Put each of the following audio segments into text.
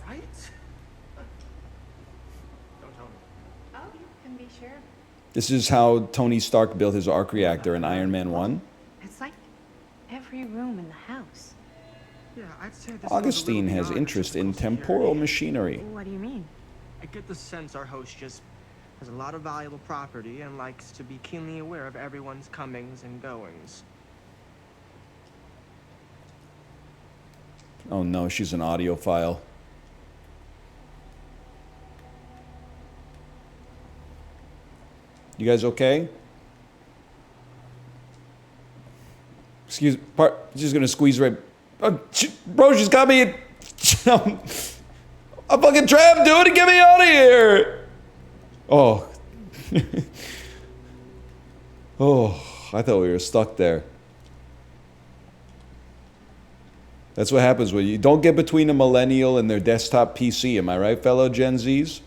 right? Don't tell me. Oh, you can be sure. This is how Tony Stark built his arc reactor in Iron Man 1. It's like every room in the house. Yeah, I'd say this Augustine has interest in temporal machinery. What do you mean? I get the sense our host just has a lot of valuable property and likes to be keenly aware of everyone's comings and goings. Oh no, she's an audiophile. You guys okay? Excuse, she's gonna squeeze right. Oh, bro, she's got me in. I'm fucking trapped, dude. Get me out of here. Oh. Oh, I thought we were stuck there. That's what happens when you don't get between a millennial and their desktop PC. Am I right, fellow Gen Zs?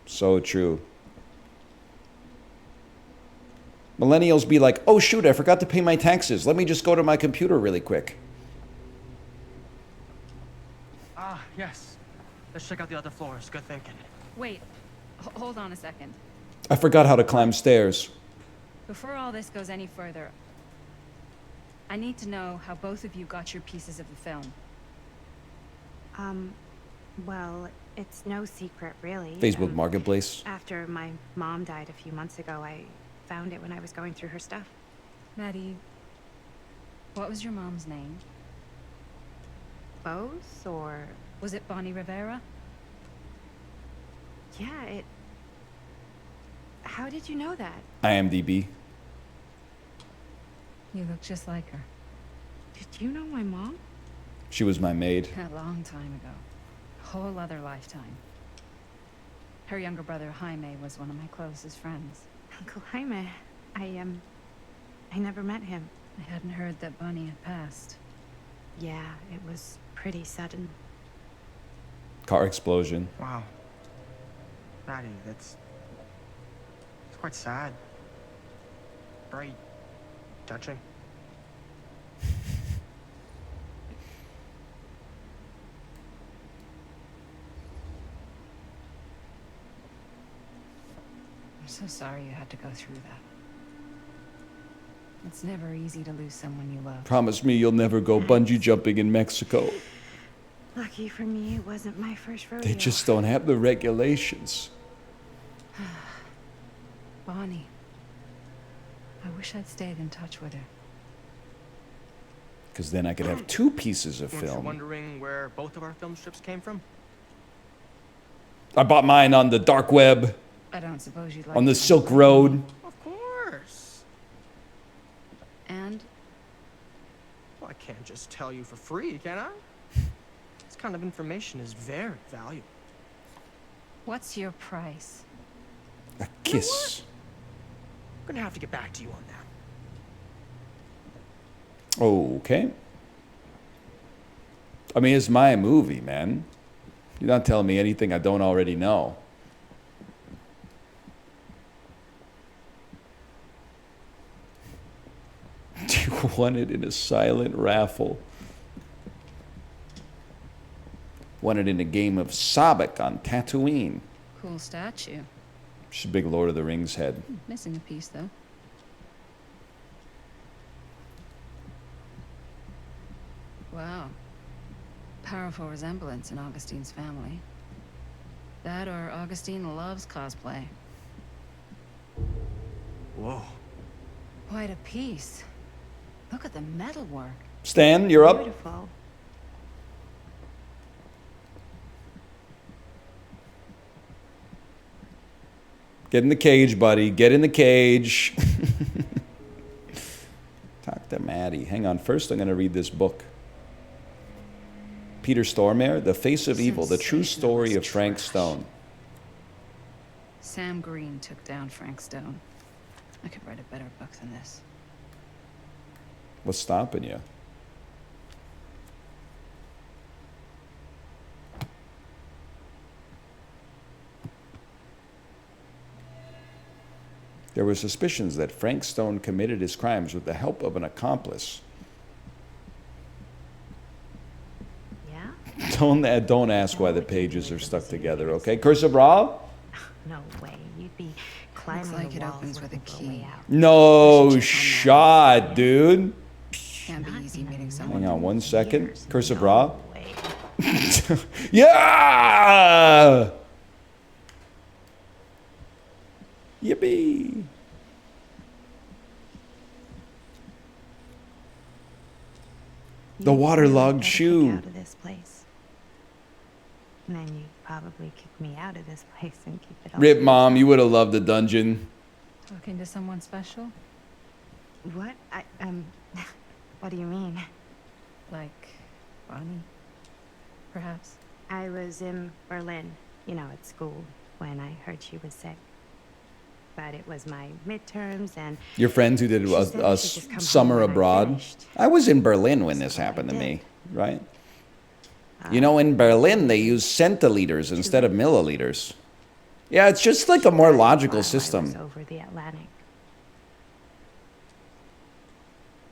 So true. Millennials be like, oh shoot, I forgot to pay my taxes. Let me just go to my computer really quick. Ah, yes. Let's check out the other floors. Good thinking. Wait, hold on a second. I forgot how to climb stairs. Before all this goes any further, I need to know how both of you got your pieces of the film. Well, it's no secret, really. Facebook Marketplace. After my mom died a few months ago, I found it when I was going through her stuff. Maddie, what was your mom's name? Both, or... Was it Bonnie Rivera? Yeah, it... How did you know that? IMDb. You look just like her. Did you know my mom? She was my maid. A long time ago. A whole other lifetime. Her younger brother, Jaime, was one of my closest friends. Uncle Jaime. I never met him. I hadn't heard that Bonnie had passed. Yeah, it was pretty sudden. Car explosion. Wow. Maddie, it's quite sad. Very touching. I'm so sorry you had to go through that. It's never easy to lose someone you love. Promise me you'll never go bungee jumping in Mexico. Lucky for me, it wasn't my first rodeo. They just don't have the regulations. Bonnie. I wish I'd stayed in touch with her. Because then I could have 2 pieces of Weren't you film. wondering where both of our film strips came from? I bought mine on the dark web, I don't suppose you'd like on the to- Silk Road. Of course. And Well, I can't just tell you for free, can I? This kind of information is very valuable. what's your price? A kiss. I'm gonna have to get back to you on that. Okay. I mean, it's my movie, man. You're not telling me anything I don't already know. You won it in a silent raffle. Won it in a game of Sabak on Tatooine. Cool statue. She's a big Lord of the Rings head. Missing a piece, though. Wow. Powerful resemblance in Augustine's family. That or Augustine loves cosplay. Whoa. Quite a piece. Look at the metalwork. Stan, you're up. Beautiful. Get in the cage, buddy. Get in the cage. Talk to Maddie. Hang on. First, I'm going to read this book. Peter Stormare, The Face of Evil, the true story of Frank Stone. Sam Green took down Frank Stone. I could write a better book than this. What's stopping you? There were suspicions that Frank Stone committed his crimes with the help of an accomplice. Don't ask why the pages are stuck together, okay? Cursive Ra? No way. You'd be climbing like the it walls opens with a looking for way key. out. No We should check on shot, dude. Can't be easy meeting someone. Hang on 1 second. Years. Cursive No Ra? way. Yeah! Yippee! The You'd waterlogged really better shoe. Kick out of this place. And then you'd probably kick me out of this place and keep it all. Rip, to Mom, yourself. you would have loved the dungeon. Talking to someone special? What? What do you mean? Like Bonnie? Perhaps? I was in Berlin, at school, when I heard she was sick. But it was my midterms, and Your friends who did She a said a she'd just come summer home when I abroad. finished. I was in Berlin when this So I happened to did. me, right? You know, in Berlin, they use centiliters instead of milliliters. Yeah, it's just like a more logical while I was system. over the Atlantic.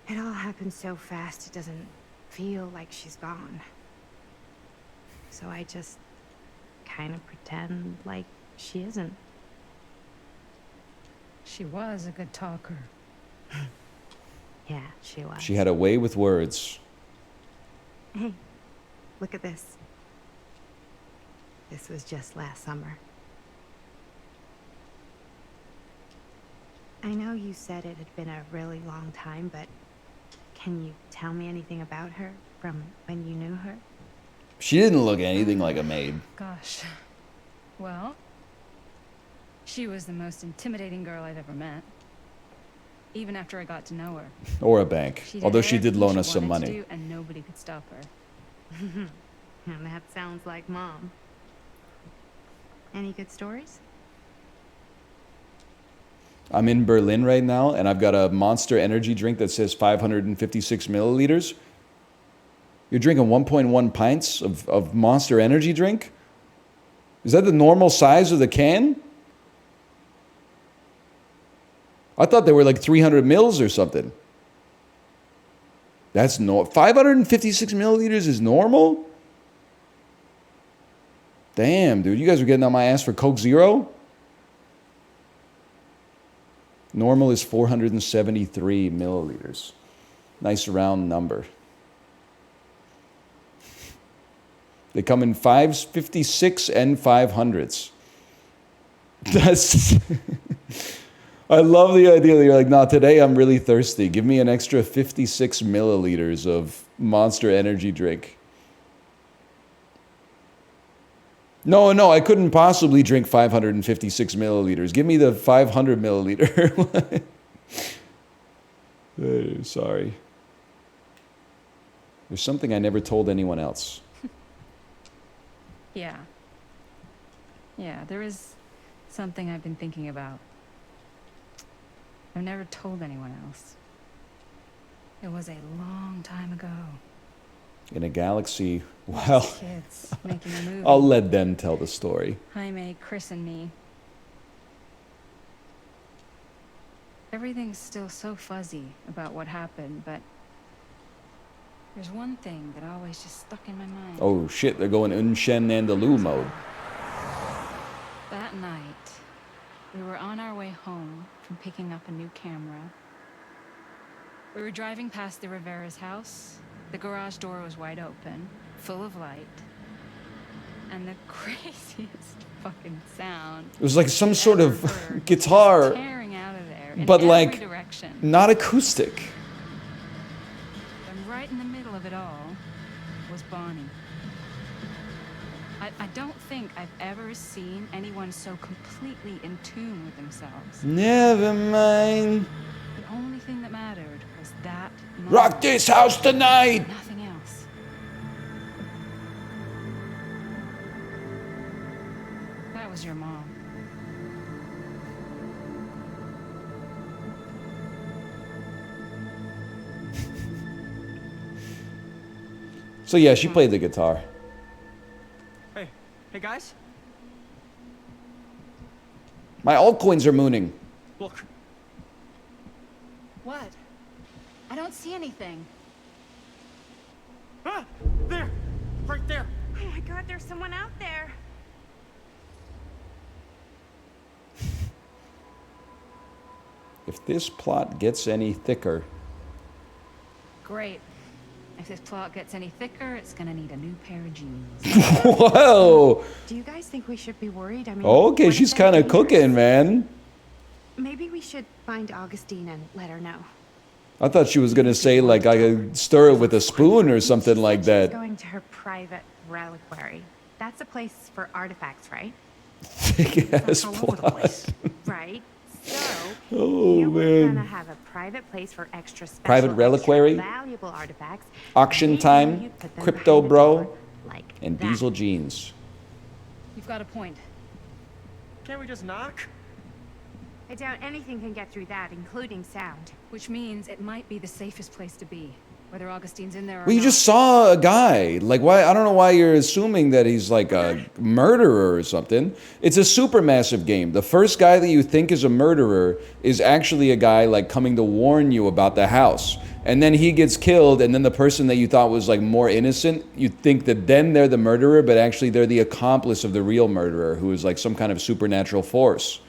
It all happened so fast, it doesn't feel like she's gone. So I just kind of pretend like she isn't. She was a good talker. Yeah, she was. She had a way with words. Hey, look at this. This was just last summer. I know you said it had been a really long time, but can you tell me anything about her from when you knew her? She didn't look anything like a maid. Gosh. Well, she was the most intimidating girl I've ever met. Even after I got to know her. Or a bank. She did Although she did everything loan she us some wanted to money. do, and nobody could stop her. And that sounds like Mom. Any good stories? I'm in Berlin right now, and I've got a Monster energy drink that says 556 milliliters. You're drinking 1.1 pints of Monster energy drink? Is that the normal size of the can? I thought they were like 300 mils or something. That's no 556 milliliters is normal? Damn, dude, you guys are getting on my ass for Coke Zero? Normal is 473 milliliters. Nice round number. They come in 556 and 500s. That's... I love the idea that you're like, nah, today I'm really thirsty. Give me an extra 56 milliliters of Monster energy drink. No, I couldn't possibly drink 556 milliliters. Give me the 500 milliliter. Sorry. There's something I never told anyone else. Yeah. Yeah, there is something I've been thinking about. I've never told anyone else. It was a long time ago. In a galaxy, well, Kids making a movie. I'll let them tell the story. Jaime, Chris, and me. Everything's still so fuzzy about what happened, but there's one thing that always just stuck in my mind. Oh shit, they're going Unshen Andalou mode. That night, we were on our way home from picking up a new camera. We were driving past the Rivera's house. The garage door was wide open, full of light. And the craziest fucking sound. It was like some we'd sort ever of heard, guitar, just tearing out of there in but every like direction. not acoustic. And right in the middle of it all was Bonnie. I don't think I've ever seen anyone so completely in tune with themselves. Never mind. The only thing that mattered was that moment. Rock this house tonight. Nothing else. That was your mom. So yeah, she played the guitar. Hey guys, My altcoins are mooning. look. What? I don't see anything. Ah, there, right there. god, there's someone out there. If this plot gets any thicker, Great. If this plot gets any thicker, it's gonna need a new pair of jeans. whoa. Do you guys think we should be worried? I mean, Okay, what if she's they're kind of dangerous? cooking, man. Maybe we should find Augustine and let her know. I thought she was gonna say like I could stir it with a spoon or something like She's that. going to her private reliquary. That's a place for artifacts, right? Thick ass all over the plot. place. Right. So Oh, you were man. gonna have a private place for extra special, Private reliquary? extra valuable artifacts. Auction Maybe time, you put them crypto behind the bro, door, like and that. diesel jeans. You've got a point. Can't we just knock? I doubt anything can get through that, including sound. Which means it might be the safest place to be. Whether Augustine's in there or Well, you not. just saw a guy. Like, why? I don't know why you're assuming that he's like a murderer or something. It's a supermassive game. The first guy that you think is a murderer is actually a guy like coming to warn you about the house. And then he gets killed, and then the person that you thought was like more innocent, you think that then they're the murderer, but actually they're the accomplice of the real murderer, who is like some kind of supernatural force.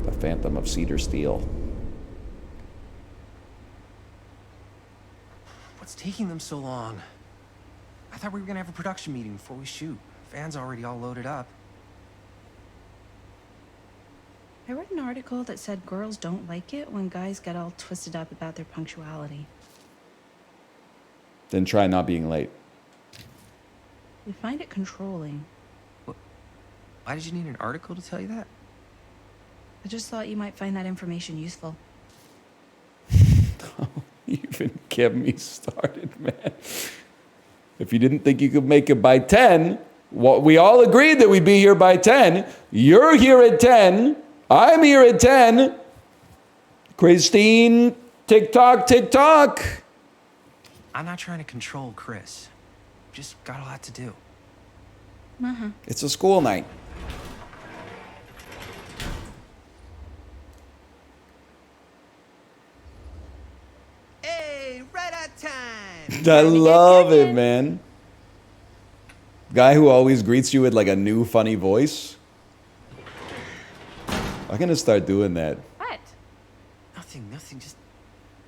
The Phantom of Cedar Steel. What's taking them so long? I thought we were gonna have a production meeting before we shoot. Van's already all loaded up. I read an article that said girls don't like it when guys get all twisted up about their punctuality. Then try not being late. They find it controlling. Why did you need an article to tell you that? I just thought you might find that information useful. You even get me started, man. If you didn't think you could make it by 10, well, we all agreed that we'd be here by 10. You're here at 10. I'm here at 10. Christine, tick-tock, tick-tock. I'm not trying to control Chris. Just got a lot to do. It's a school night. Hey, right at time! I love it, man. Guy who always greets you with like a new funny voice. I'm gonna start doing that. What? Nothing, just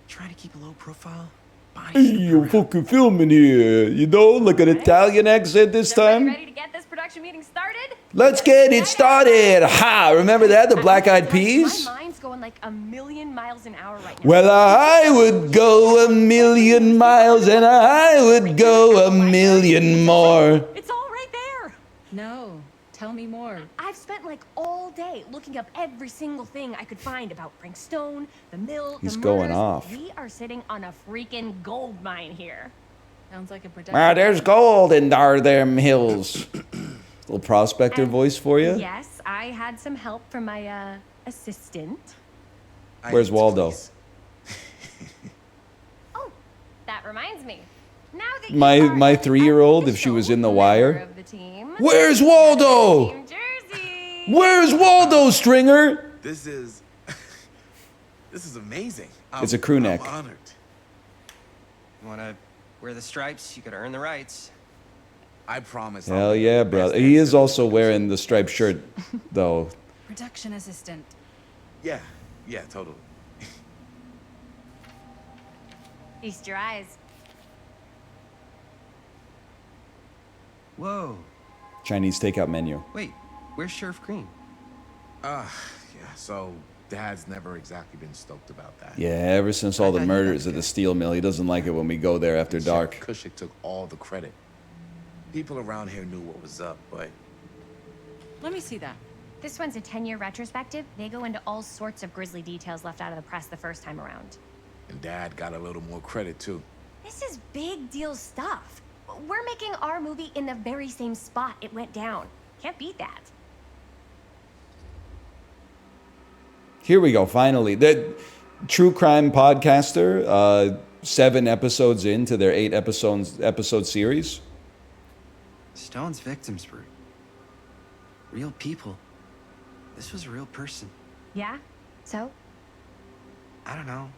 trying to keep a low profile. Hey, Bonnie's you're fucking filming here. You know, like an Italian accent this time. Ready to get this production meeting started? Let's get it started. Ha! Remember that? The Black Eyed Peas? My mind's going like a million miles an hour right now. Well, I would go a million miles and I would go a million more. It's all right there. No, tell me more. I've spent like all day looking up every single thing I could find about Frank Stone, the mill, He's the going murders. off. We are sitting on a freaking gold mine here. Sounds like a production. Ah, there's gold in them hills. Little prospector And voice for you. Yes, I had some help from my assistant. Where's Waldo? Oh, that reminds me. Now that you My are 3-year-old, if she official was in The member Wire. of the team, Where's Waldo? Team Jersey. Where's Waldo, Stringer? This is amazing. It's a crew neck. I'm honored. You wanna wear the stripes? You gotta earn the rights. I promise. I'll Hell make yeah, the brother. best He is answer. also wearing the striped shirt, though. Production assistant. Yeah, totally. Feast your eyes. Whoa. Chinese takeout menu. Wait, where's Sheriff Green? Yeah. So Dad's never exactly been stoked about that. Yeah, ever since all the murders at the steel mill, he doesn't like it when we go there after dark. Sheriff Kushik took all the credit. People around here knew what was up, but Let me see that. This one's a 10-year retrospective. They go into all sorts of grisly details left out of the press the first time around. and Dad got a little more credit too. This is big deal stuff. We're making our movie in the very same spot it went down. Can't beat that. Here we go, finally. The true crime podcaster, 7 episodes into their 8 episode series. Stone's victims were real people. This was a real person. Yeah? So? I don't know.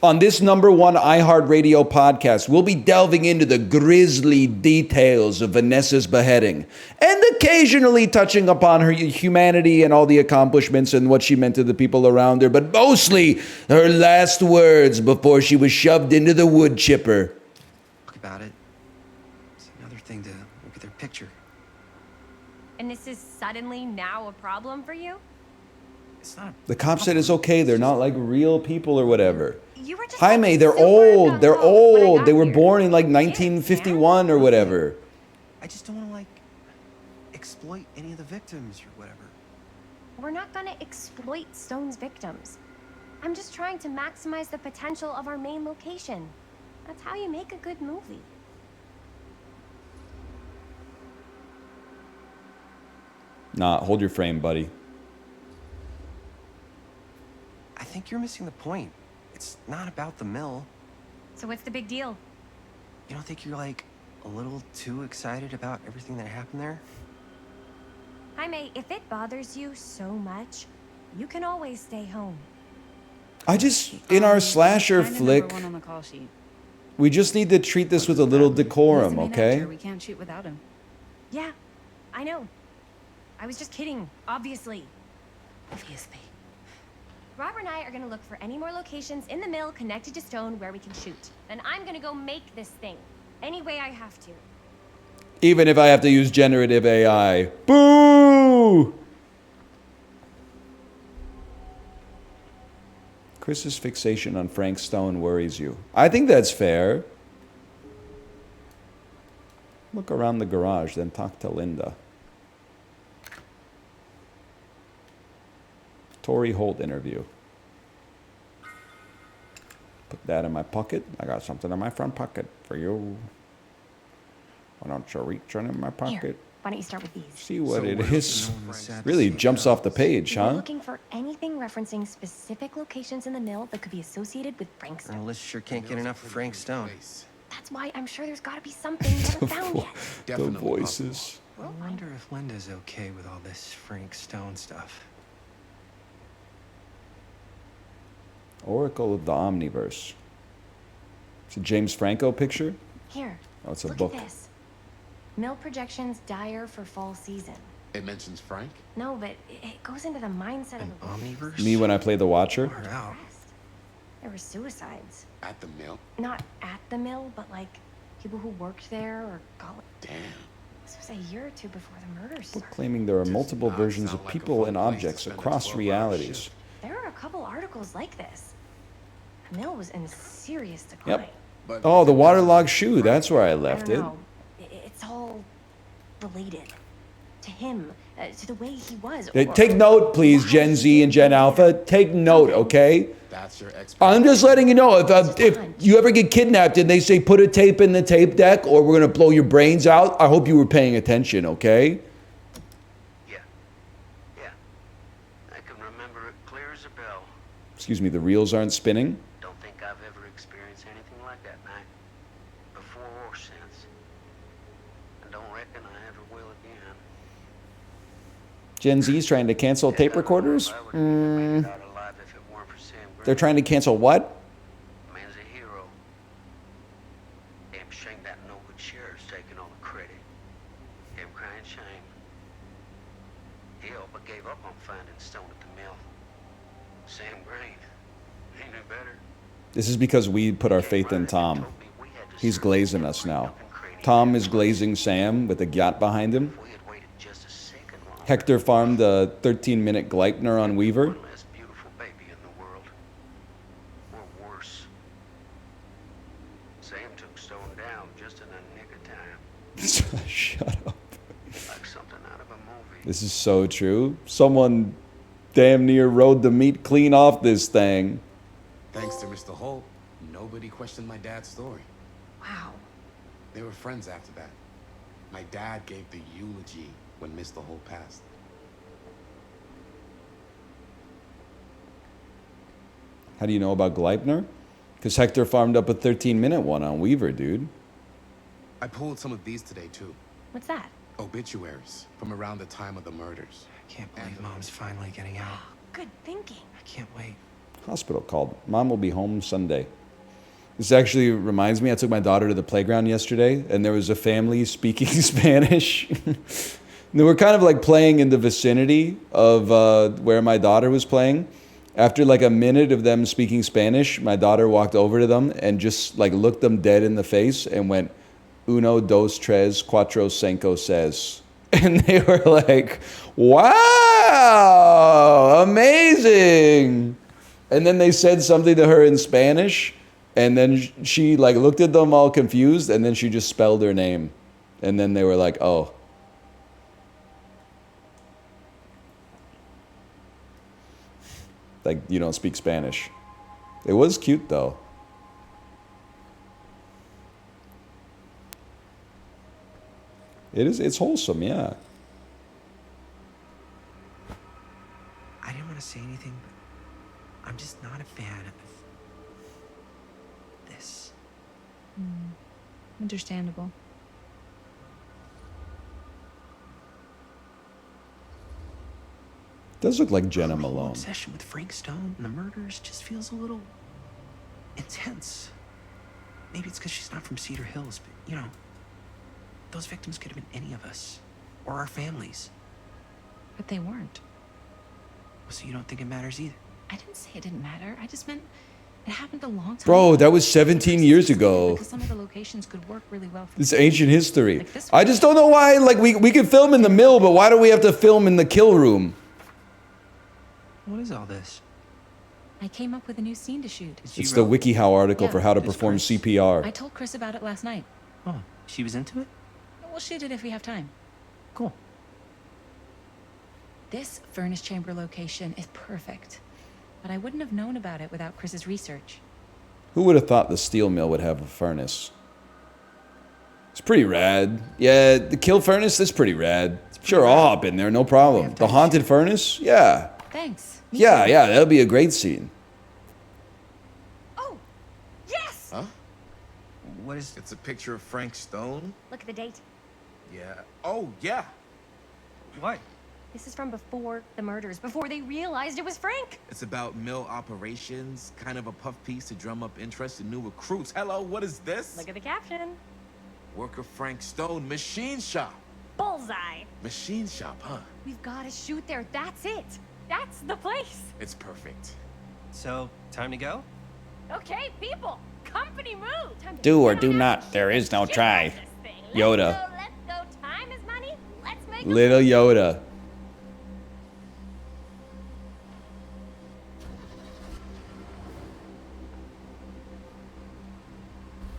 On this #1 iHeartRadio podcast, we'll be delving into the grisly details of Vanessa's beheading and occasionally touching upon her humanity and all the accomplishments and what she meant to the people around her, but mostly her last words before she was shoved into the wood chipper. Talk about it. It's another thing to look at their picture. And this is suddenly now a problem for you? It's not. The cop said it's okay. They're not like real people or whatever. You were just Jaime, like, they're super old. gung They're ho when I old. got They were here. born in like Kids, 1951 or whatever. I just don't want to like exploit any of the victims or whatever. We're not gonna exploit Stone's victims. I'm just trying to maximize the potential of our main location. That's how you make a good movie. Nah, hold your frame, buddy. I think you're missing the point. It's not about the mill. So what's the big deal? You don't think you're like a little too excited about everything that happened there? Jaime, if it bothers you so much, you can always stay home. I just, in our slasher Kinda flick, number 1 on the call sheet. we just need to treat this with a little He's the decorum, main okay? actor. We can't shoot without him. Yeah, I know. I was just kidding, obviously. Obviously. Robert and I are gonna look for any more locations in the mill connected to Stone where we can shoot. And I'm gonna go make this thing. Any way I have to. Even if I have to use generative AI. Boo! Chris's fixation on Frank Stone worries you. I think that's fair. Look around the garage, then talk to Linda. Tori Holt interview. Put that in my pocket. I got something in my front pocket for you. Why don't you reach in my Here, pocket? why don't you start with these? See what So it what else is. no one was sad to Really see jumps about off the page, We're huh? looking for anything referencing specific locations in the mill that could be associated with Frank Stone. Our list sure can't get enough of Frank Stone. That's why I'm sure there's gotta be something we haven't found yet. The Definitely voices. I wonder if Linda's okay with all this Frank Stone stuff. Oracle of the Omniverse. It's a James Franco picture? Here, Oh, it's a look book. at this. Mill projections dire for fall season. It mentions Frank. No, but it goes into the mindset An of the workers. Omniverse? Me when I play The Watcher? Far out. There were suicides. At the mill. Not at the mill, but like people who worked there or got. Damn. This was a year or two before the murders Book started. claiming there are Does multiple not versions sound of like a people fun and place to objects spend a across 12-hour realities. shift. There are a couple articles like this. The mill was in serious decline. Yep. But Oh, the if it waterlogged doesn't- shoe. That's where I I left don't it. know. It's all related to him, to the way he was. Hey, or- take note, please, why Gen he Z and did Gen what he Alpha. did. Take note, okay? That's your I'm just letting you know if Fine. you ever get kidnapped and they say put a tape in the tape deck or we're gonna blow your brains out. I hope you were paying attention, okay? Yeah. Yeah. I can remember it clear as a bell. Excuse me, the reels aren't spinning. Don't think I've ever experienced anything like that night. Before or since. I don't reckon I ever will again. Gen Z's trying to cancel tape recorders. I wouldn't even make it out alive if it weren't for Sam Green. They're trying to cancel what? Man's a hero. Damn shame that no good sheriff's taking all the credit. Damn crying shame. He all but gave up on finding Stone at the mill. Sam Green. He knew better. This is because we put our faith in Tom. He's glazing us now. Tom is glazing Sam with a yacht behind him. If we had waited just a second longer, Hector farmed a 13-minute Gleipnir on Weaver. one less beautiful baby in the world. Or worse. Sam took Stone down just in the nick of time. Shut up. Like something out of a movie. This is so true. Someone damn near rode the meat clean off this thing. Thanks to Mr. Holt, nobody questioned my dad's story. Wow. They were friends after that. My dad gave the eulogy when Mr. Holt passed. How do you know about Gleipnir? Because Hector farmed up a 13-minute one on Weaver, dude. I pulled some of these today, too. What's that? Obituaries from around the time of the murders. I can't believe Mom's finally getting out. Good thinking. I can't wait. Hospital called. Mom will be home Sunday. This actually reminds me, I took my daughter to the playground yesterday, and there was a family speaking Spanish. They were kind of like playing in the vicinity of where my daughter was playing. After like a minute of them speaking Spanish, my daughter walked over to them and just like looked them dead in the face and went, "Uno, dos, tres, cuatro, cinco, seis." And they were like, "Wow, amazing." And then they said something to her in Spanish, and then she like looked at them all confused, and then she just spelled her name. And then they were like, "Oh." Like, you don't speak Spanish. It was cute, though. It's wholesome, yeah. I didn't want to say anything, but I'm just not a fan of this. Understandable. Does look like Jenna Her whole Malone. obsession with Frank Stone and the murders just feels a little intense. Maybe it's because she's not from Cedar Hills, but you know, those victims could have been any of us or our families. But they weren't. So you don't think it matters either? I didn't say it didn't matter. I just meant it happened a long time Bro, ago. that was 17 years ago. Because some of the locations could work really well for It's ancient history. Like this I one. just don't know why, like, we can film in the mill, but why do we have to film in the kill room? What is all this? I came up with a new scene to shoot. Did she It's the wrote- WikiHow article Yeah. for how to This perform Chris? CPR. I told Chris about it last night. Oh, she was into it? We'll shoot it if we have time. Cool. This furnace chamber location is perfect. But I wouldn't have known about it without Chris's research. Who would have thought the steel mill would have a furnace? It's pretty rad. Yeah, the kill furnace is pretty rad. Sure, I'll hop in there, no problem. The haunted furnace? Yeah. Thanks. Me Yeah, too. yeah, that'll be a great scene. Oh, yes! Huh? What is... It's a picture of Frank Stone? Look at the date. Yeah. Oh, yeah. What? This is from before the murders, before they realized it was Frank. It's about mill operations, kind of a puff piece to drum up interest in new recruits. Hello, what is this? Look at the caption. Work of Frank Stone, machine shop. Bullseye. Machine shop, huh? We've got to shoot there. That's it. That's the place. It's perfect. So, time to go? Okay, people. Company move. Time to Do or get do on not. out. There is no Get try. on this thing. Yoda. Let's go. Time is money. Let's make a Little Yoda.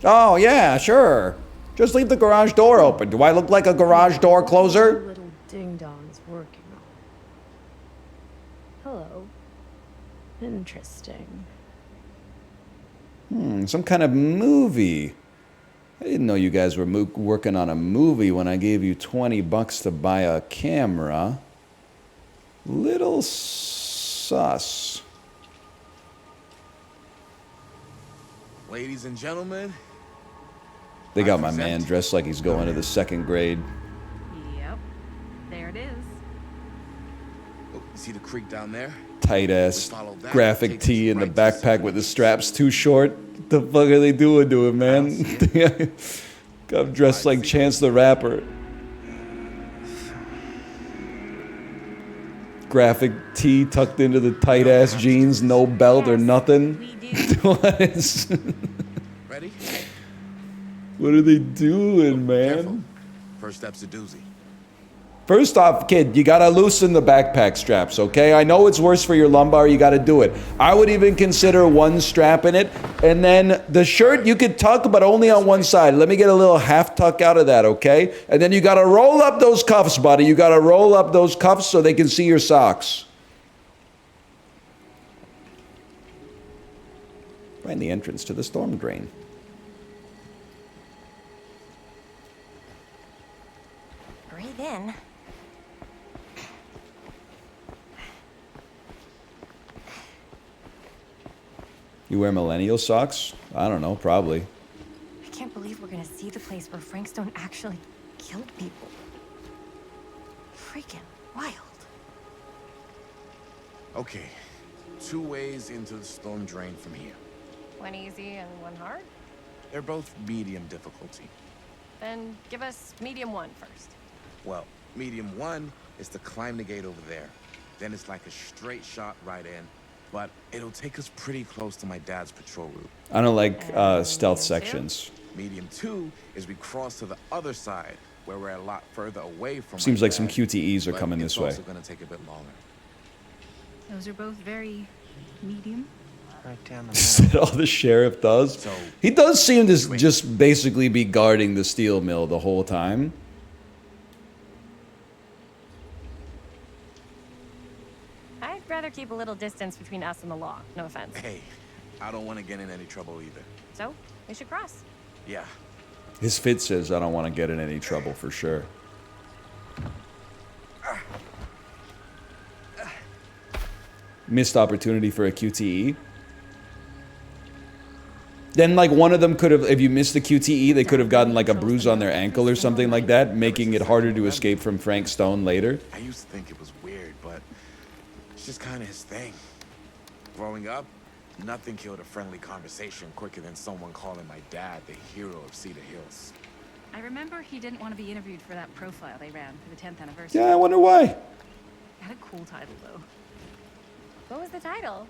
Oh, yeah, sure. Just leave the garage door open. Do I look like a garage door closer? Little ding dongs working on. Hello. Interesting. Some kind of movie. I didn't know you guys were working on a movie when I gave you $20 to buy a camera. Little sus. Ladies and gentlemen, They I got my present- man dressed like he's going to the second grade. Yep. There it is. oh, you see the creek down there? Tight ass We follow that, graphic take tee this in the right to backpack with the straps too short. What the fuck are they doing to him, man? Got dressed like Chance the Rapper. Graphic tee tucked into the tight ass jeans, no belt or nothing. We do. What is? Ready? What are they doing, Careful. man? First step's a doozy. First off, kid, you gotta loosen the backpack straps, okay? I know it's worse for your lumbar, you gotta do it. I would even consider one strap in it. And then the shirt you could tuck, but only on one side. Let me get a little half tuck out of that, okay? And then you gotta roll up those cuffs, buddy. You gotta roll up those cuffs so they can see your socks. Find the entrance to the storm drain. breathe in. You wear millennial socks? I don't know, probably. I can't believe we're gonna see the place where Frank Stone actually killed people. Freaking wild. Okay, 2 ways into the storm drain from here. One easy and one hard? They're both medium difficulty. Then give us medium one first. Well, medium 1 is to climb the gate over there. Then it's like a straight shot right in. But it'll take us pretty close to my dad's patrol route. I don't like stealth medium two? sections. Medium 2 is we cross to the other side, where we're a lot further away from Seems my like some dad, QTEs are but coming it's this way. also gonna take a bit longer. Those are both very medium. Right down the Is middle. that all the sheriff does? So- He does seem to just basically be guarding the steel mill the whole time. I'd rather keep a little distance between us and the law. No offense. Hey, I don't want to get in any trouble either. So, we should cross. Yeah. His fit says, I don't want to get in any trouble for sure. Missed opportunity for a QTE. Then, like, one of them could have, if you missed the QTE, they could have gotten, like, a bruise on their ankle or something like that, making it harder to escape from Frank Stone later. I used to think it was weird, but it's just kind of his thing. Growing up, nothing killed a friendly conversation quicker than someone calling my dad the hero of Cedar Hills. I remember he didn't want to be interviewed for that profile they ran for the 10th anniversary. Yeah, I wonder why. It had a cool title, though. What was the title?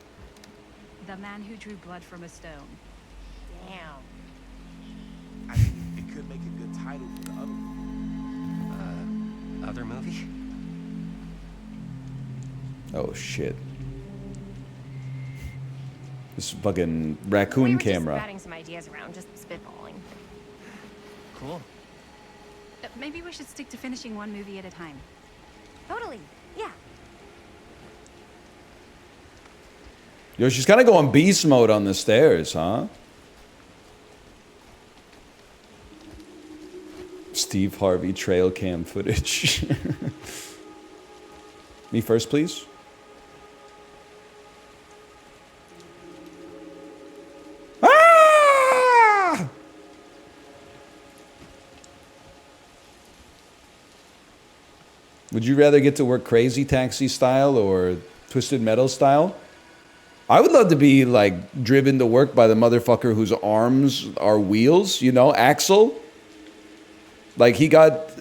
The Man Who Drew Blood from a Stone. Damn. I think it could make a good title for the other one. Other movie? Oh, shit. This fucking raccoon We were just camera. batting some ideas around, just spitballing. Cool. Maybe we should stick to finishing one movie at a time. Totally. Yeah. Yo, she's kind of going beast mode on the stairs, huh? Steve Harvey trail cam footage. Me first, please. Ah! Would you rather get to work Crazy Taxi style or Twisted Metal style? I would love to be like driven to work by the motherfucker whose arms are wheels, you know, Axel. Like he got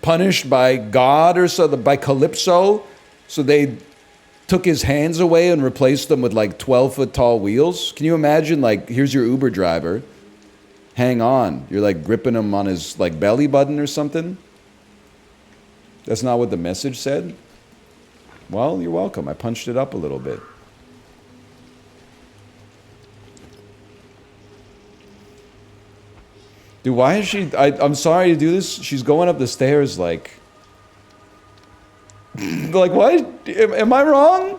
punished by God or so, by Calypso. So they took his hands away and replaced them with like 12-foot tall wheels. Can you imagine, like, here's your Uber driver. Hang on. You're like gripping him on his like belly button or something. That's not what the message said. Well, you're welcome. I punched it up a little bit. Dude, why is she... I'm sorry to do this. She's going up the stairs like... like, why? Am I wrong?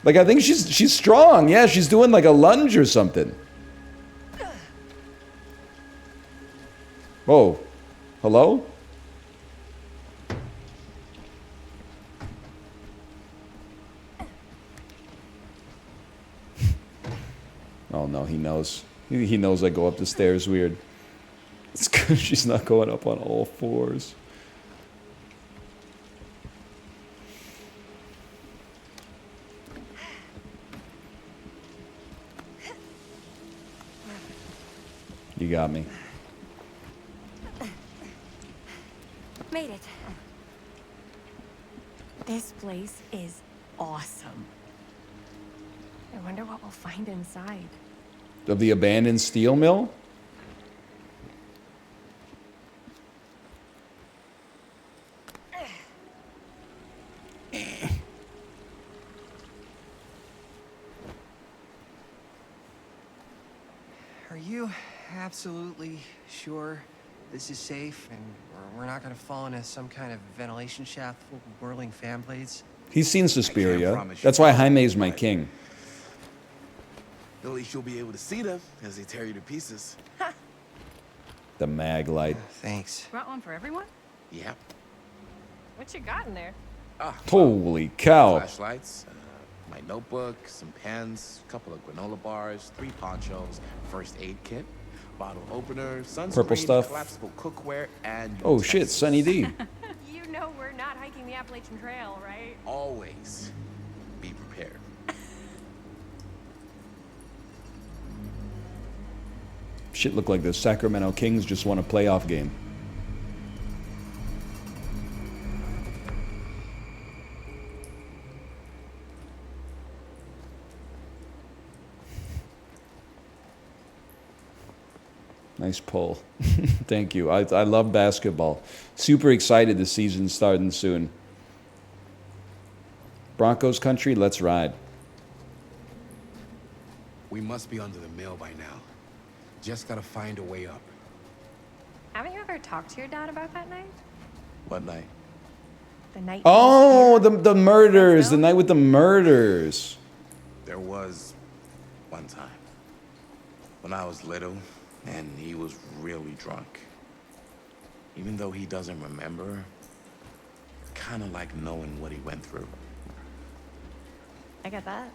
Like, I think she's strong. Yeah, she's doing like a lunge or something. Whoa. Hello? Oh no, he knows. He knows I go up the stairs weird. It's because she's not going up on all fours. You got me. Made it. This place is awesome. I wonder what we'll find inside. Of the abandoned steel mill? Are you absolutely sure this is safe and we're not gonna fall into some kind of ventilation shaft full of whirling fan blades? He's seen Suspiria. promise you That's why that, Jaime's my but- king. At least you'll be able to see them as they tear you to pieces. The mag light. Thanks. Brought one for everyone? Yep. What you got in there? Holy cow. Flashlights, my notebook, some pens, a couple of granola bars, 3 ponchos, first aid kit, bottle opener, sunscreen, Purple stuff. collapsible cookware, and Oh shit, utensils. Sunny D. You You know we're not hiking the Appalachian Trail, right? Always be prepared. Shit looked like the Sacramento Kings just won a playoff game. Nice pull. Thank you. I love basketball. Super excited the season's starting soon. Broncos country, let's ride. We must be under the mill by now. Just gotta find a way up. Haven't you ever talked to your dad about that night? What night? The night. Oh, the murders. The night with the murders. There was one time when I was little and he was really drunk. Even though he doesn't remember, kind of like knowing what he went through. I get that.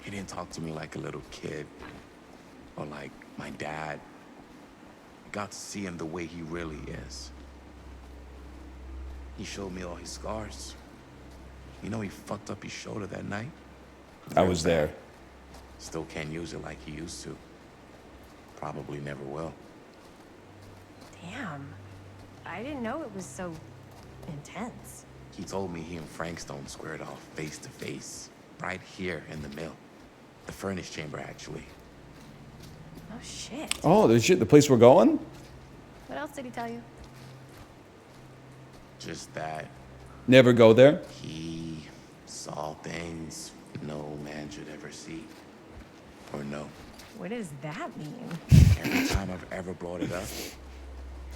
He didn't talk to me like a little kid or like my dad. I got to see him the way he really is. He showed me all his scars. You know, he fucked up his shoulder that night. I was there. Still can't use it like he used to. Probably never will. Damn. I didn't know it was so intense. He told me he and Frank Stone squared off face to face, right here in the mill. The furnace chamber, actually. Oh, shit. Oh, the place we're going? What else did he tell you? Just that Never go there? he saw things no man should ever see or know. What does that mean? Every time I've ever brought it up,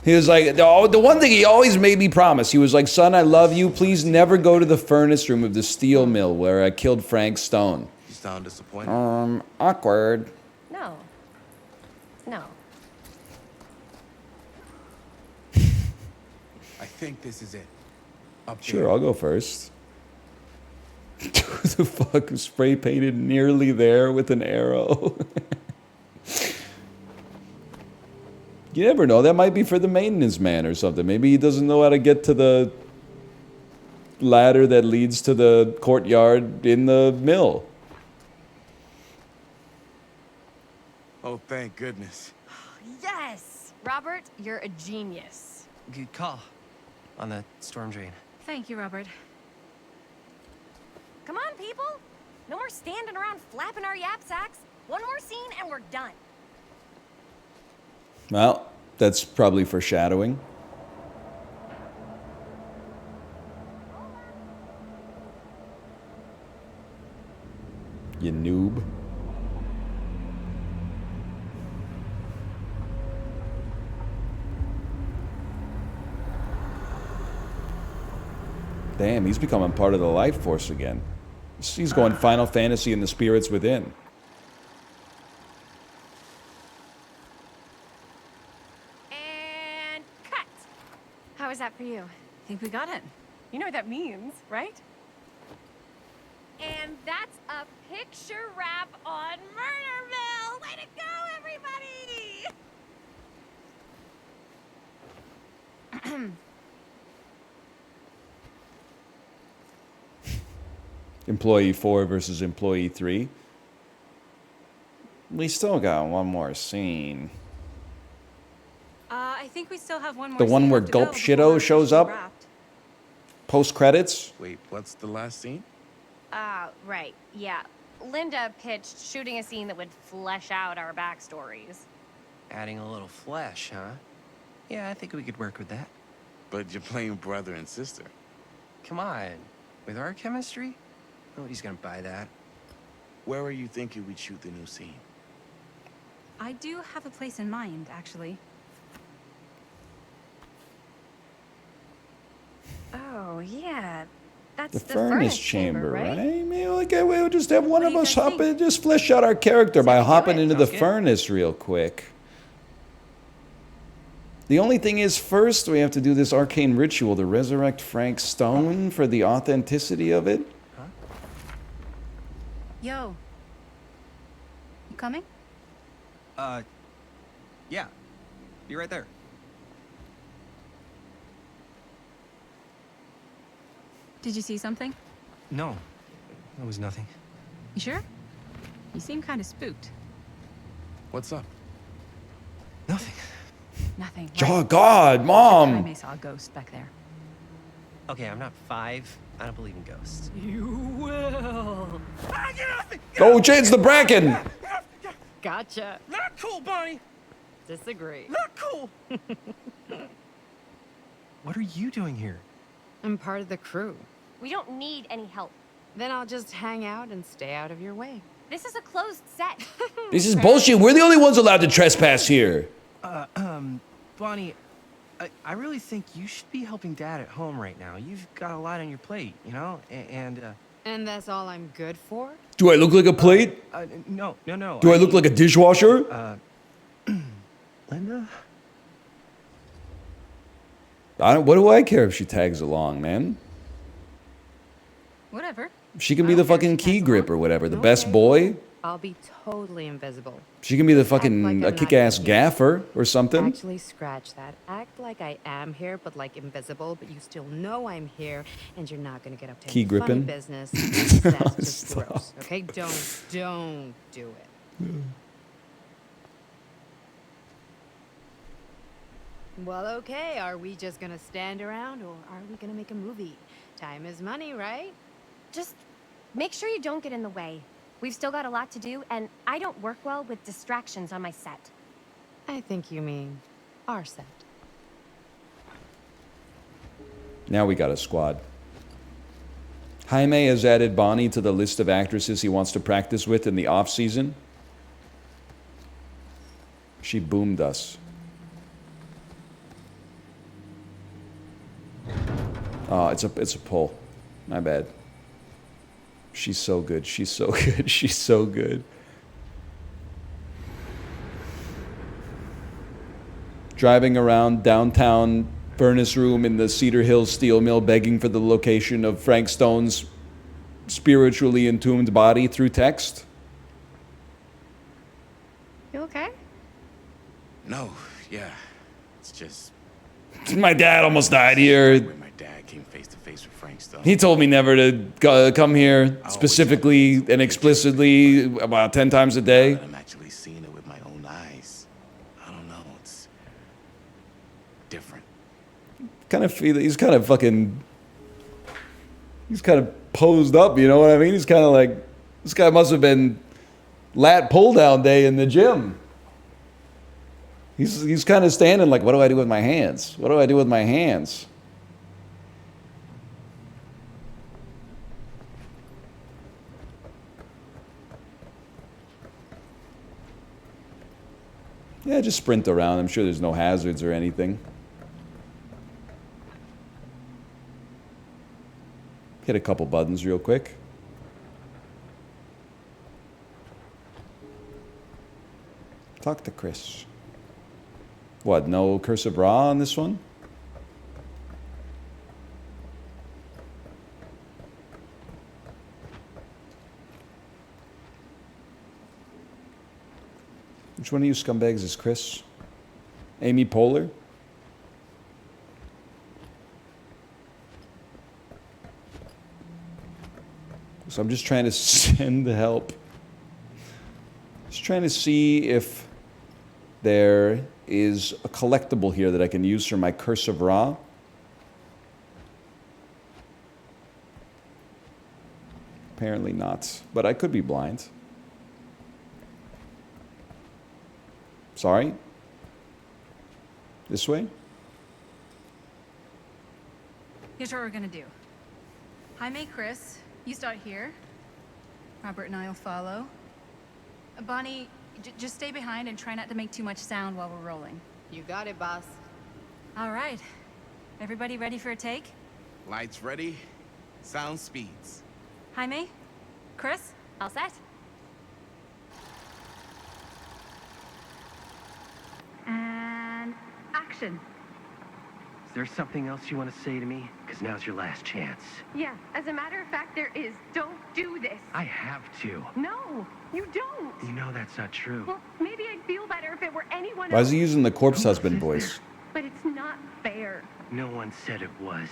He was like, oh, the one thing he always made me promise, he was like, son, I love you. Please never go to the furnace room of the steel mill where I killed Frank Stone. you sound disappointed. Awkward. No. No. I think this is it. Up Sure, there. I'll go first. Who the fuck spray painted nearly there with an arrow? You never know. That might be for the maintenance man or something. Maybe he doesn't know how to get to the ladder that leads to the courtyard in the mill. Oh, thank goodness. Yes! Robert, you're a genius. Good call on the storm drain. Thank you, Robert. Come on, people! No more standing around flapping our yap sacks. One more scene and we're done. Well, that's probably foreshadowing. You noob. Damn, he's becoming part of the life force again. He's going Final Fantasy and the spirits within. And cut! How was that for you? I think we got it. You know what that means, right? And that's a picture wrap on Murderville! Way to go, everybody! Employee 4 versus Employee 3. We still got one more scene. I think we still have one more. The one scene where left to go Gulp before Shido we're shows officially up? wrapped. Post credits? Wait, what's the last scene? Right, yeah. Linda pitched shooting a scene that would flesh out our backstories. Adding a little flesh, huh? Yeah, I think we could work with that. But you're playing brother and sister. Come on. With our chemistry, nobody's gonna buy that. Where are you thinking we'd shoot the new scene? I do have a place in mind, actually. Oh, yeah. That's The furnace chamber, right? right? Maybe we'll just have one What of do you us guys hop in, think? just flesh out our character by Sounds hopping good. into the Sounds good. furnace real quick. The only thing is, first we have to do this arcane ritual to resurrect Frank Stone for the authenticity of it. Yo. You coming? Yeah. Be right there. Did you see something? No, it was nothing. You sure? You seem kind of spooked. What's up? Nothing. Nothing. Oh, God, Mom. Jaime saw a ghost back there. Okay, I'm not 5. I don't believe in ghosts. You will. Oh, change the bracken. Gotcha. Not cool, Bonnie. Disagree. Not cool. What are you doing here? I'm part of the crew. We don't need any help. Then I'll just hang out and stay out of your way. This is a closed set. This is bullshit. We're the only ones allowed to trespass here. Bonnie, I really think you should be helping Dad at home right now. You've got a lot on your plate, you know? And that's all I'm good for? Do I look like a plate? No. Do I look like a dishwasher? Linda? What do I care if she tags along, man? Whatever. She can be the fucking key grip or whatever. The best Okay. boy. I'll be totally invisible. She can be the Act like fucking I'm a not kick-ass here. gaffer or something. Actually, scratch that. Act like I am here, but like invisible, but you still know I'm here, and you're not gonna get up to Key any funny gripping. business. That's just Stop. gross. Okay, don't do it. Well, okay. Are we just gonna stand around, or are we gonna make a movie? Time is money, right? Just make sure you don't get in the way. We've still got a lot to do, and I don't work well with distractions on my set. I think you mean our set. Now we got a squad. Jaime has added Bonnie to the list of actresses he wants to practice with in the off-season. She boomed us. Oh, it's a pull. My bad. She's so good. She's so good. She's so good. Driving around downtown furnace room in the Cedar Hill steel mill begging for the location of Frank Stone's spiritually entombed body through text. You okay? No, yeah. It's just My dad almost died here. when my dad came face to face with Frank Stone. He told me never to come here specifically and explicitly about 10 times a day. I'm actually seeing it with my own eyes. I don't know. It's different. Kind of feel he's kind of posed up, you know what I mean? He's kind of like, this guy must have been lat pull down day in the gym. He's kind of standing like, what do I do with my hands? What do I do with my hands? Yeah, just sprint around. I'm sure there's no hazards or anything. Hit a couple buttons real quick. Talk to Chris. What, no Curse of Ra on this one? Which one of you scumbags is Chris? Amy Poehler? So I'm just trying to send the help. Just trying to see if there is a collectible here that I can use for my Curse of Ra. Apparently not, but I could be blind. Sorry? This way? Here's what we're gonna do. Jaime, Chris, you start here. Robert and I will follow. Bonnie, just stay behind and try not to make too much sound while we're rolling. You got it, boss. All right. Everybody ready for a take? Lights ready, sound speeds. Jaime? Chris? All set? And action. Is there something else you want to say to me? Because now's your last chance. Yeah, as a matter of fact, there is. Don't do this. I have to. No, you don't. You know that's not true. Well, maybe I'd feel better if it were anyone Why else. is he using the corpse husband voice? But it's not fair. No one said it was.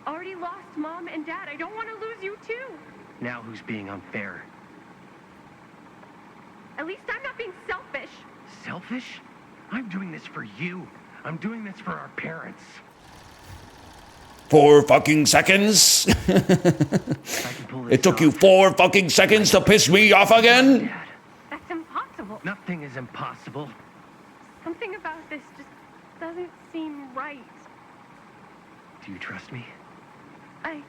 already lost Mom and Dad. I don't want to lose you too. Now who's being unfair? At least I'm not being selfish. Selfish? I'm doing this for you. I'm doing this for our parents. 4 fucking seconds? If I can pull this It took you off, 4 fucking seconds to piss me off again? Dad, That's impossible. nothing is impossible. Something about this just doesn't seem right. Do you trust me? I...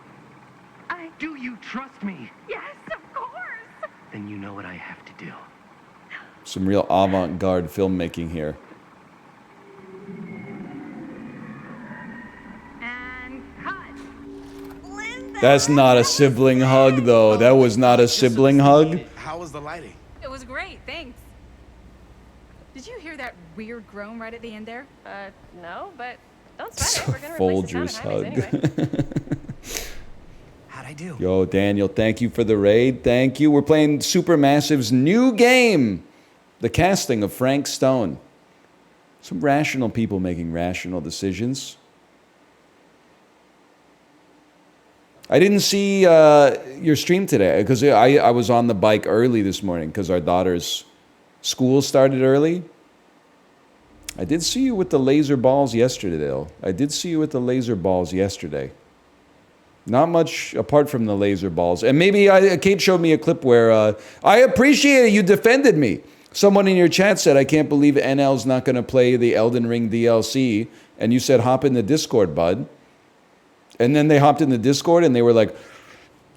Do you trust me? Yes, of course. Then you know what I have to do. Some real avant-garde filmmaking here. And cut. That's not a sibling hug, though. That was not a sibling hug. How was the lighting? It was great, thanks. Did you hear that weird groan right at the end there? No, but don't sweat it. We're gonna Folgers hug. anyway. How'd I do? Yo, Daniel, thank you for the raid. Thank you. We're playing Supermassive's new game, the casting of Frank Stone. Some rational people making rational decisions. I didn't see your stream today because I was on the bike early this morning because our daughter's school started early. I did see you with the laser balls yesterday, though. I did see you with the laser balls yesterday. Not much apart from the laser balls. And maybe Kate showed me a clip where I appreciate it. You defended me. Someone in your chat said, I can't believe NL's not going to play the Elden Ring DLC. And you said, hop in the Discord, bud. And then they hopped in the Discord and they were like,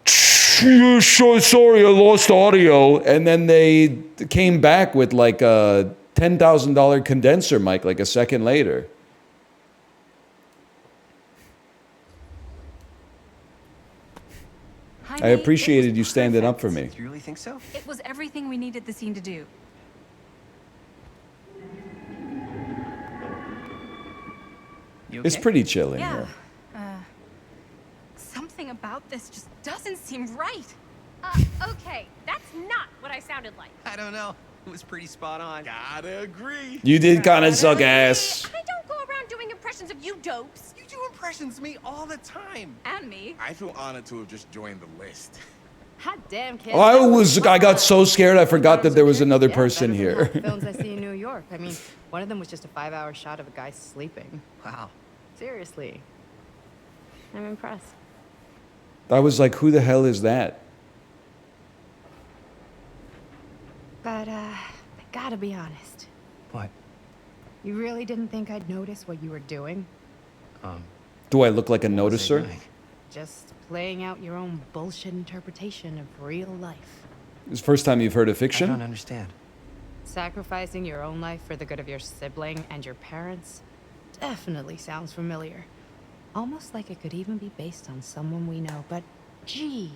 so sorry, I lost audio. And then they came back with like a $10,000 condenser mic like a second later. Hi, I Nate. appreciated you standing up for me. You really think so? It was everything we needed the scene to do. You It's okay? pretty chill in Yeah. here. Something about this just doesn't seem right. Okay, that's not what I sounded like. I don't know. It was pretty spot on. Gotta agree. You did kind of suck ass. I don't go around doing impressions of you dopes. You do impressions of me all the time. And me. I feel honored to have just joined the list. Hot damn, kid. I got so scared I forgot that there was another person here. Films I see in New York. I mean, one of them was just a 5-hour shot of a guy sleeping. Wow. Seriously. I'm impressed. I was like, who the hell is that? But, I gotta be honest. What? You really didn't think I'd notice what you were doing? Do I look like a What was I noticer? doing? Just playing out your own bullshit interpretation of real life. It's the first time you've heard of I fiction? don't understand. Sacrificing your own life for the good of your sibling and your parents definitely sounds familiar. Almost like it could even be based on someone we know, but gee,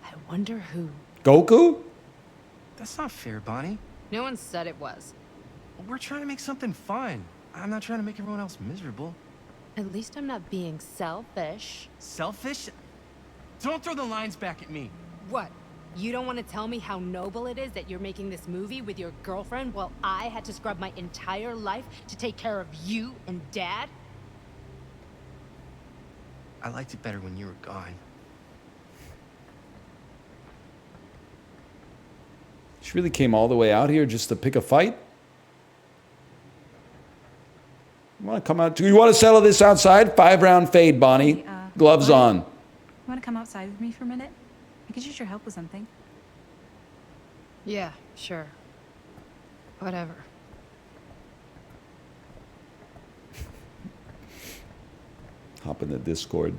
I wonder who. Goku? That's not fair, Bonnie. No one said it was. We're trying to make something fun. I'm not trying to make everyone else miserable. At least I'm not being selfish. Selfish? Don't throw the lines back at me. What? You don't want to tell me how noble it is that you're making this movie with your girlfriend while I had to scrub my entire life to take care of you and Dad? I liked it better when you were gone. She really came all the way out here just to pick a fight? You want to come out? Do you want to settle this outside? 5-round fade, Bonnie. Hey, Gloves Bonnie? on. You want to come outside with me for a minute? I could use your help with something. Yeah, sure. Whatever. Hop in the Discord.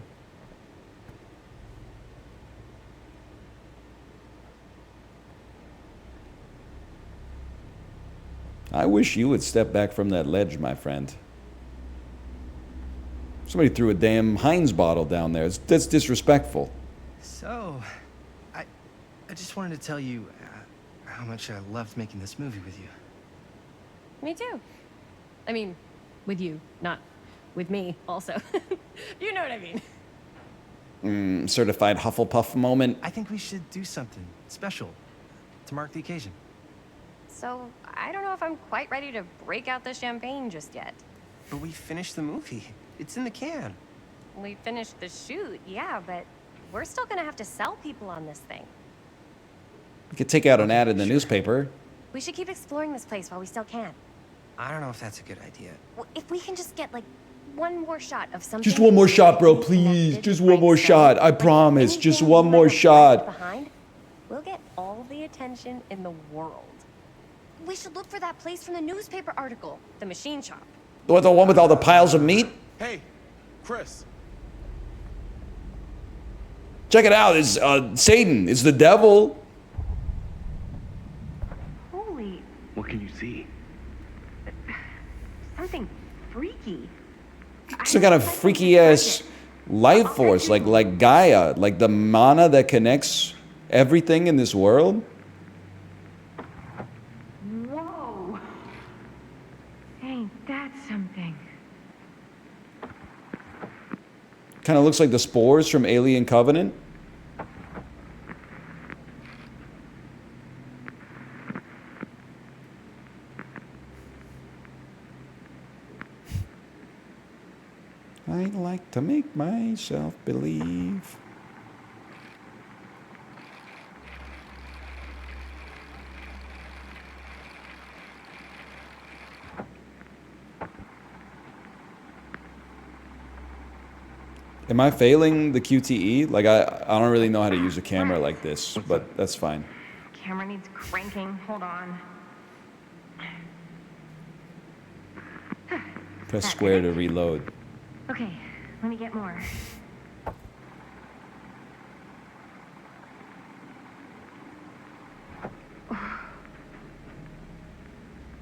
I wish you would step back from that ledge, my friend. Somebody threw a damn Heinz bottle down there. That's disrespectful. So, I just wanted to tell you how much I loved making this movie with you. Me too. I mean, with you, not with me, also. You know what I mean. Certified Hufflepuff moment. I think we should do something special to mark the occasion. So, I don't know if I'm quite ready to break out the champagne just yet. But we finished the movie. It's in the can. We finished the shoot, yeah, but we're still gonna have to sell people on this thing. You could take out an ad in the newspaper. We should keep exploring this place while we still can. I don't know if that's a good idea. If we can just get like one more shot of something. Just one more shot, bro, connected please. to Just the one more right shot. stone, I like promise. Just anything one we more might have shot. left behind, we'll get all the attention in the world. We should look for that place from the newspaper article, the machine shop. The one with all the piles of meat? Hey, Chris. Check it out. It's Satan. It's the devil. Holy, What can you see? something freaky. Some kind of freaky ass life force, like Gaia, like the mana that connects everything in this world. Whoa. Ain't that something? Kind of looks like the spores from Alien Covenant. I like to make myself believe. Am I failing the QTE? Like, I don't really know how to use a camera like this, but that's fine. Camera needs cranking. Hold on. Press square to reload. Okay, let me get more.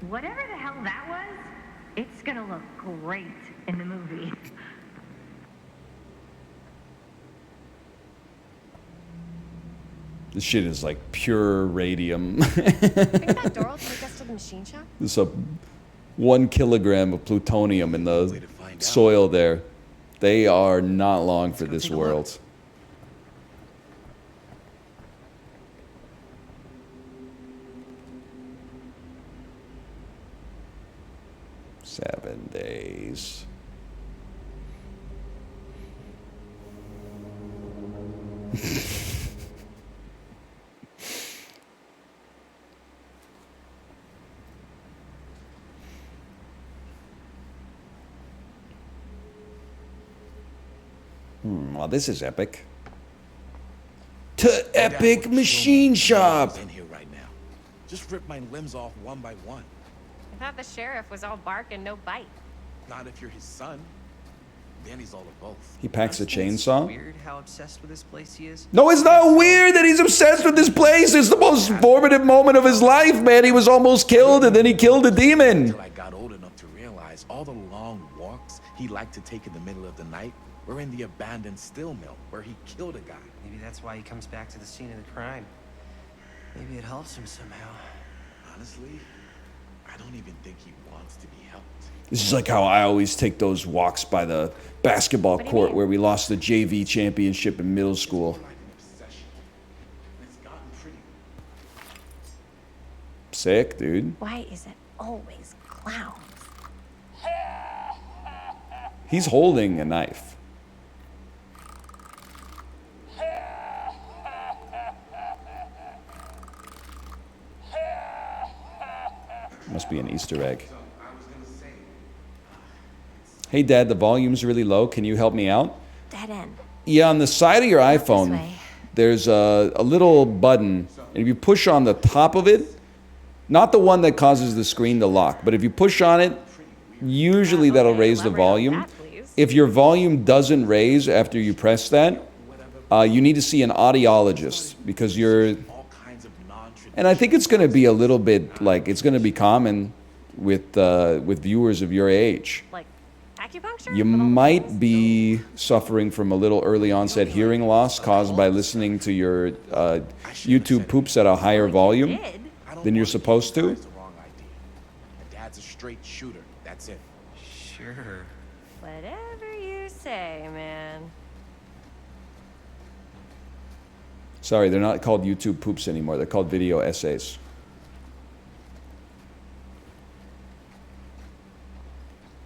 Whatever the hell that was, it's gonna look great in the movie. This shit is like pure radium. Think that door will take us to the machine shop? There's a 1 kilogram of plutonium in Way the to find out. soil there. They are not long for go this take a look. world. Seven days. Well, this is epic. To Dad Epic would kill Machine me if he Shop. was in here right now. Just rip my limbs off one by one. I thought the sheriff was all bark and no bite. Not if you're his son. Then he's all of both. He packs a Honestly, it's chainsaw. Weird how obsessed with this place he is. No, it's not weird that he's obsessed with this place. It's the most formative moment of his life, man. He was almost killed, and then he killed a demon. Until I got old enough to realize all the long walks he liked to take in the middle of the night were in the abandoned steel mill where he killed a guy. Maybe that's why he comes back to the scene of the crime. Maybe it helps him somehow. Honestly, I don't even think he wants to be helped. This is like how I always take those walks by the basketball do you court mean? where we lost the JV championship in middle school. Like an obsession. And it's gotten pretty. Sick, dude. Why is it always clowns? He's holding a knife. Must be an Easter egg. Hey, Dad, the volume's really low. Can you help me out? Dead end. Yeah, on the side of your iPhone, way. there's a little button, and if you push on the top of it, not the one that causes the screen to lock, but if you push on it, usually that'll Okay, raise the elaborate on volume. that, please. If your volume doesn't raise after you press that, you need to see an audiologist because you're. All kinds of non-traditional. And I think it's going to be a little bit like it's going to be common with viewers of your age. Like acupuncture? You might be suffering from a little early onset hearing loss caused by listening to your YouTube poops at a higher volume Did. I don't than you're want to give supposed you to. guys the wrong idea. My dad's a straight shooter. That's it. Sure. Whatever you say, man. Sorry, they're not called YouTube poops anymore. They're called video essays.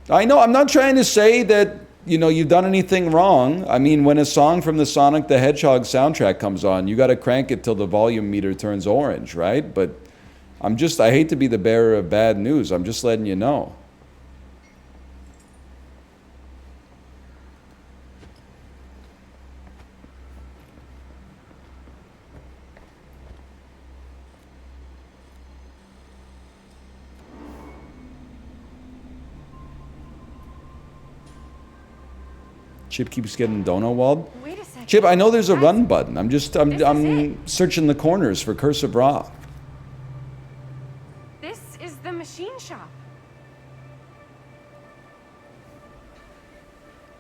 I know, I'm not trying to say that you know, you've done anything wrong. I mean, when a song from the Sonic the Hedgehog soundtrack comes on, you got to crank it till the volume meter turns orange, right? But I hate to be the bearer of bad news. I'm just letting you know. Chip keeps getting dono walled. Wait a second. Chip, I know there's a That's- run button. I'm is searching the corners for Cursive Raw. This is the machine shop.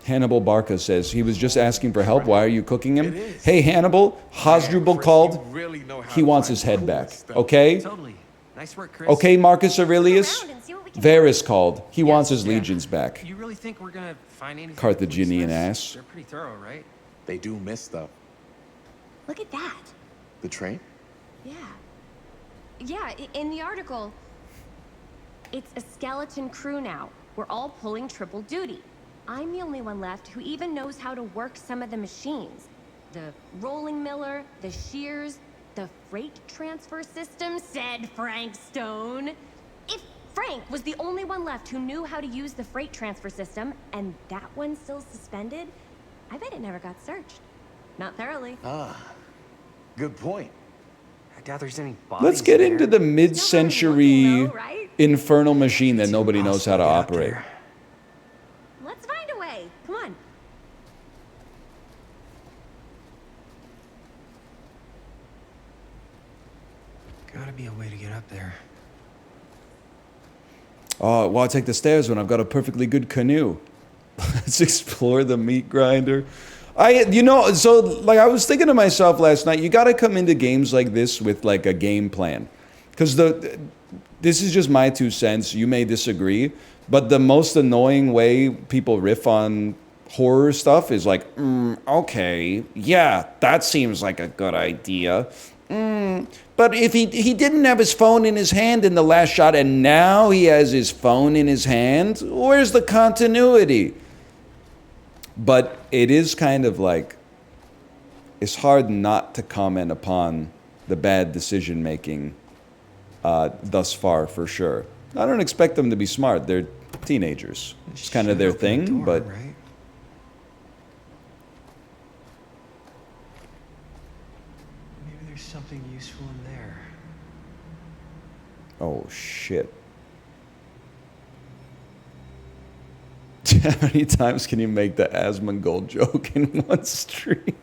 Hannibal Barca says he was just asking for help. Why are you cooking him? It is. Hey, Hannibal, Hasdrubal Chris, called. you really know how He to wants find his head cool back. stuff. Okay? Totally. Nice work, Chris. Okay, Marcus Aurelius. Around and see what we can Varys called. He wants his Yeah. legions back. You really think we're gonna find anything? Carthaginian police ass. They're pretty thorough, right? They do miss stuff. Look at that. The train? Yeah. Yeah, in the article, it's a skeleton crew now. We're all pulling triple duty. I'm the only one left who even knows how to work some of the machines. The rolling miller, the shears, the freight transfer system, said Frank Stone. If Frank was the only one left who knew how to use the freight transfer system, and that one's still suspended, I bet it never got searched. Not thoroughly. Good point. I doubt there's any bodies. Let's get in into there. the mid-century Nobody will, right? infernal machine that It's nobody knows how to impossible get up operate. there. Let's find a way. Come on. Gotta be a way to get up there. Oh, well, I'll take the stairs when I've got a perfectly good canoe. Let's explore the meat grinder. I was thinking to myself last night, you got to come into games like this with like a game plan. Because this is just my 2 cents. You may disagree. But the most annoying way people riff on horror stuff is like, okay, yeah, that seems like a good idea. But if he didn't have his phone in his hand in the last shot and now he has his phone in his hand, where's the continuity? But it is kind of like, it's hard not to comment upon the bad decision making thus far, for sure. I don't expect them to be smart. They're teenagers. It's kind of their Should open the thing, door, but right? Maybe there's something useful in there. oh shit. How many times can you make the Asmongold joke in one stream?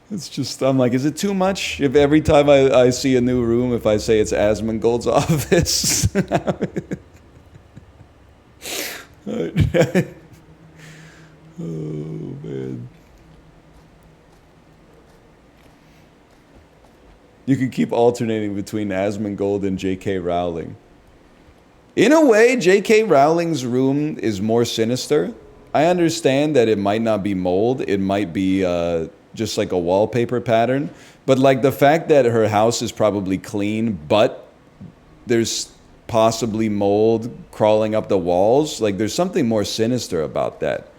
It's just, I'm like, is it too much? If every time I see a new room, if I say it's Asmongold's office. Oh, man. You can keep alternating between Asmongold and J.K. Rowling. In a way, J.K. Rowling's room is more sinister. I understand that it might not be mold. It might be just like a wallpaper pattern. But like the fact that her house is probably clean, but there's possibly mold crawling up the walls. Like there's something more sinister about that.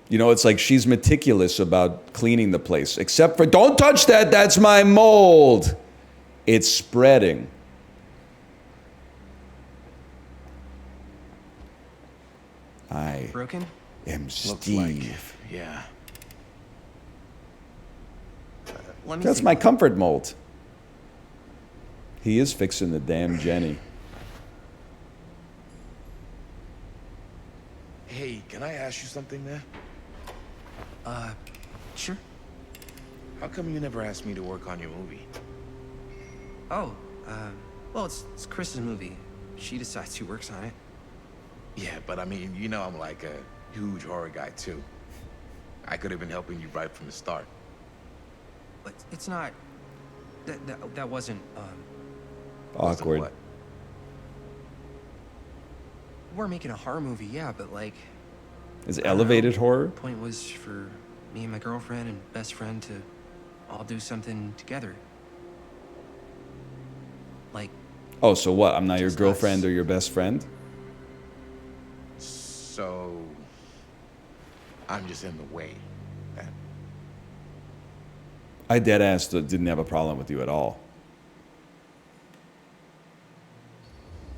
You know, it's like she's meticulous about cleaning the place. Except for, don't touch that, that's my mold. It's spreading. I Broken? am Looks Steve. like, yeah. Let me That's think. my comfort mold. He is fixing the damn Jenny. Hey, can I ask you something, man? Sure. How come you never asked me to work on your movie? Oh, well, it's Chris's movie. She decides who works on it. Yeah, but I mean, you know I'm like a huge horror guy, too. I could have been helping you right from the start. But it's not. That wasn't. Wasn't Awkward. what? We're making a horror movie, yeah, but like. Is I don't elevated know. horror? The point was for me and my girlfriend and best friend to all do something together. Like, Oh, so what? I'm not your Just girlfriend us. or your best friend? I'm just in the way. That I deadass didn't have a problem with you at all.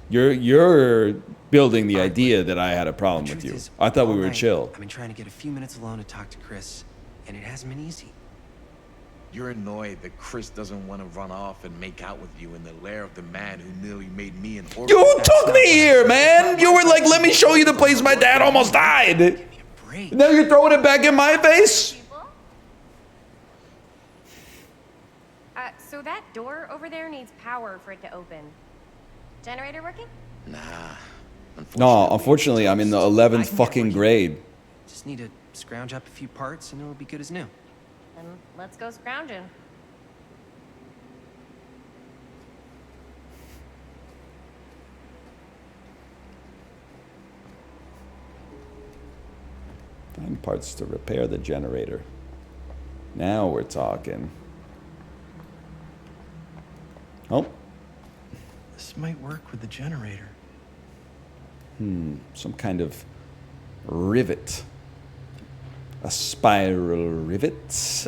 You're building the idea that I had a problem with Truth you. is, I thought we all were night, chill. I've been trying to get a few minutes alone to talk to Chris, and it hasn't been easy. you're annoyed that Chris doesn't want to run off and make out with you in the lair of the man who nearly made me an orphan. You took me here, man. You were like, let me show you the place my dad almost died. Give me a break. Now you're throwing it back in my face? So that door over there needs power for it to open. Generator working? Nah. No, unfortunately, I'm in the 11th fucking grade. Just need to scrounge up a few parts, and it'll be good as new. Then let's go scrounging. Find parts to repair the generator. Now we're talking. Oh, This might work with the generator. some kind of rivet. A spiral rivet.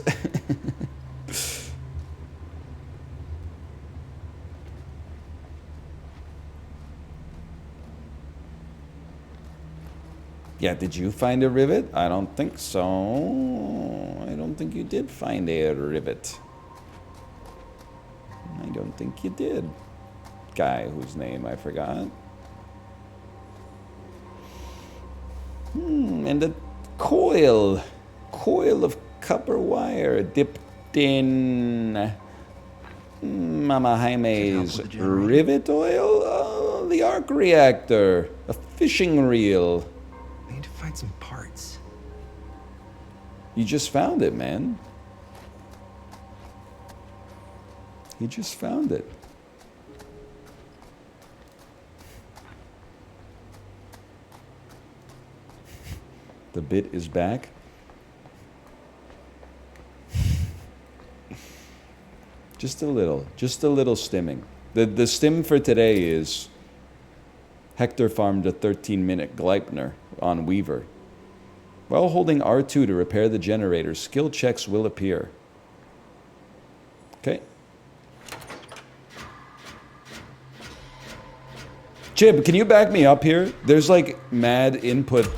Yeah, did you find a rivet? I don't think so. I don't think you did find a rivet. I don't think you did. Guy whose name I forgot. And a coil. Coil of copper wire dipped in Mama Jaime's with the generator. rivet oil? Oh, the arc reactor. A fishing reel. I need to find some parts. You just found it, man. You just found it. The bit is back. Just a little stimming. The stim for today is Hector farmed a 13-minute Gleipner on Weaver. While holding R2 to repair the generator, skill checks will appear. Okay. Chib, can you back me up here? There's like mad input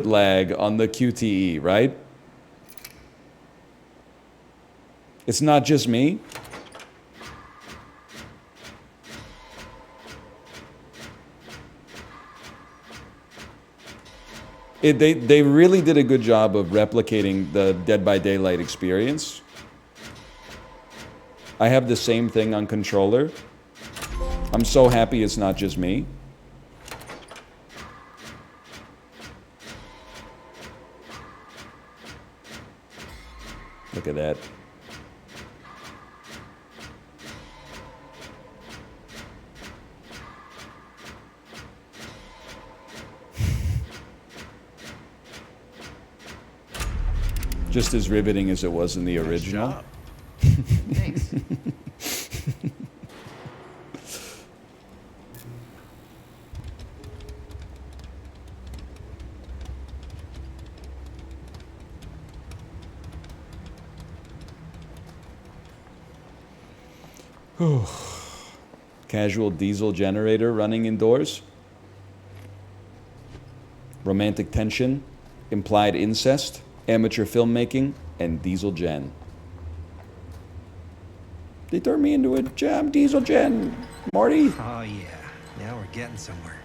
lag on the QTE, right? It's not just me. They really did a good job of replicating the Dead by Daylight experience. I have the same thing on controller. I'm so happy it's not just me. Look at that. Just as riveting as it was in the original. Thanks. Casual diesel generator running indoors. Romantic tension, implied incest, amateur filmmaking, and diesel gen. They turned me into a jam diesel gen, Marty. Oh yeah, now we're getting somewhere.